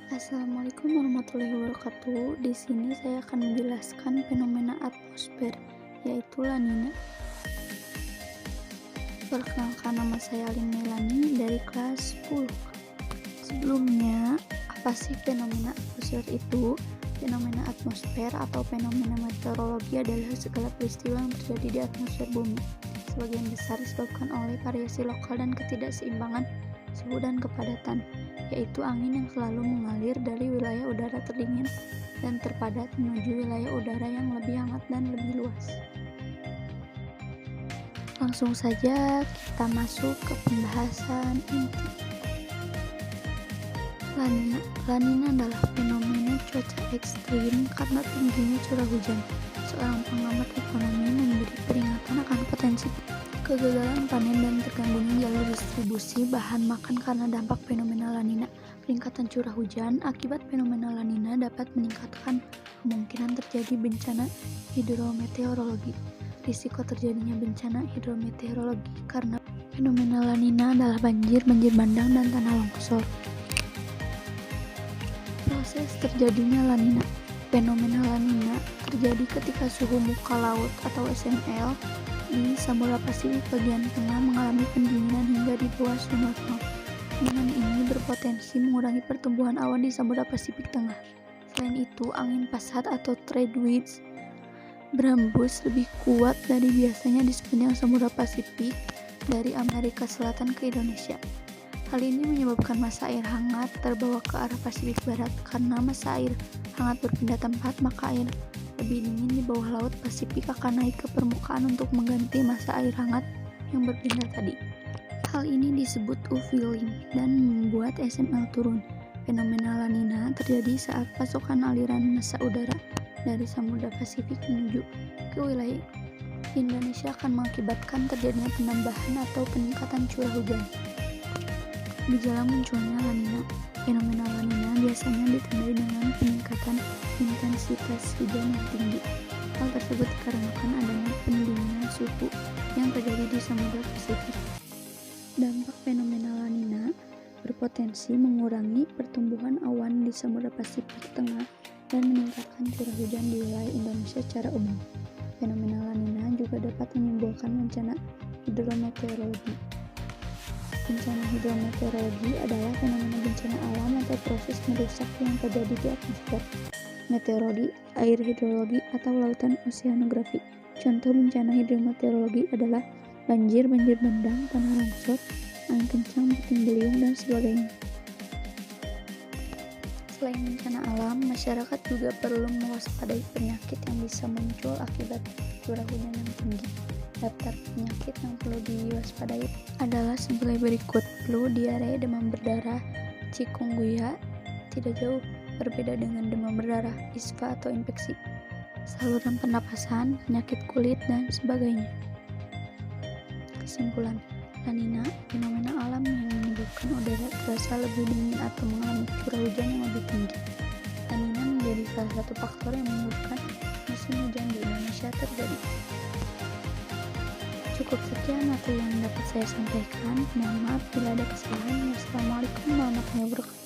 Assalamualaikum warahmatullahi wabarakatuh. Di sini saya akan menjelaskan fenomena atmosfer, yaitu La Nina. Perkenalkan, nama saya Alin Melani dari kelas 10. Sebelumnya, apa sih fenomena atmosfer itu? Fenomena atmosfer atau fenomena meteorologi adalah segala peristiwa yang terjadi di atmosfer bumi. Sebagian besar disebabkan oleh variasi lokal dan ketidakseimbangan suhu dan kepadatan, yaitu angin yang selalu mengalir dari wilayah udara terdingin dan terpadat menuju wilayah udara yang lebih hangat dan lebih luas. Langsung saja kita masuk ke pembahasan inti. La Nina. La Nina adalah fenomena cuaca ekstrim karena tingginya curah hujan. Seorang pengamat ekonomi memberi peringatan akan potensi kegagalan panen dan terganggunya jalur distribusi bahan makan karena dampak fenomena La Nina. Peningkatan curah hujan akibat fenomena La Nina dapat meningkatkan kemungkinan terjadi bencana hidrometeorologi. Risiko terjadinya bencana hidrometeorologi karena fenomena La Nina adalah banjir, banjir bandang, dan tanah longsor. Proses terjadinya La Nina. Fenomena La Nina terjadi ketika suhu muka laut atau SML di Samudra Pasifik bagian tengah mengalami pendinginan hingga di bawah suhu normal. Pendinginan ini berpotensi mengurangi pertumbuhan awan di Samudra Pasifik Tengah. Selain itu, angin pasat atau trade winds berhembus lebih kuat dari biasanya di sepanjang Samudra Pasifik dari Amerika Selatan ke Indonesia. Hal ini menyebabkan massa air hangat terbawa ke arah Pasifik Barat. Karena massa air hangat berpindah tempat, maka air lebih dingin di bawah laut Pasifik akan naik ke permukaan untuk mengganti massa air hangat yang berpindah tadi. Hal ini disebut UV-link dan membuat SML turun. Fenomena La Nina terjadi saat pasokan aliran massa udara dari Samudra Pasifik menuju ke wilayah Indonesia akan mengakibatkan terjadinya penambahan atau peningkatan curah hujan. Gejala munculnya La Nina. Fenomena La Nina biasanya ditandai dengan peningkatan intensitas hujan yang tinggi. Hal tersebut dikarenakan adanya pendinginan suhu yang terjadi di Samudra Pasifik. Dampak fenomena La Nina berpotensi mengurangi pertumbuhan awan di Samudra Pasifik Tengah dan meningkatkan curah hujan di wilayah Indonesia secara umum. Fenomena La Nina juga dapat menimbulkan bencana hidrometeorologi. Bencana hidrometeorologi adalah fenomena bencana alam atau proses merusak yang terjadi di atmosfer. Meteorologi, air hidrologi, atau lautan oseanografi. Contoh bencana hidrometeorologi adalah banjir, banjir bandang, tanah longsor, angin kencang, puting beliung, dan sebagainya. Selain bencana alam, masyarakat juga perlu mewaspadai penyakit yang bisa muncul akibat curah hujan yang tinggi. Daftar penyakit yang perlu diwaspadai adalah sebagai berikut: flu, diare, demam berdarah, chikungunya, tidak jauh berbeda dengan demam berdarah, ispa atau infeksi saluran pernapasan, penyakit kulit, dan sebagainya. Kesimpulan, La Nina fenomena alam yang menyebabkan udara terasa lebih dingin atau mengalami curah hujan yang lebih tinggi. La Nina menjadi salah satu faktor yang menyebabkan musim hujan di Indonesia terjadi. Cukup sekian materi yang dapat saya sampaikan. Mohon maaf bila ada kesalahan. Wassalamualaikum warahmatullahi wabarakatuh.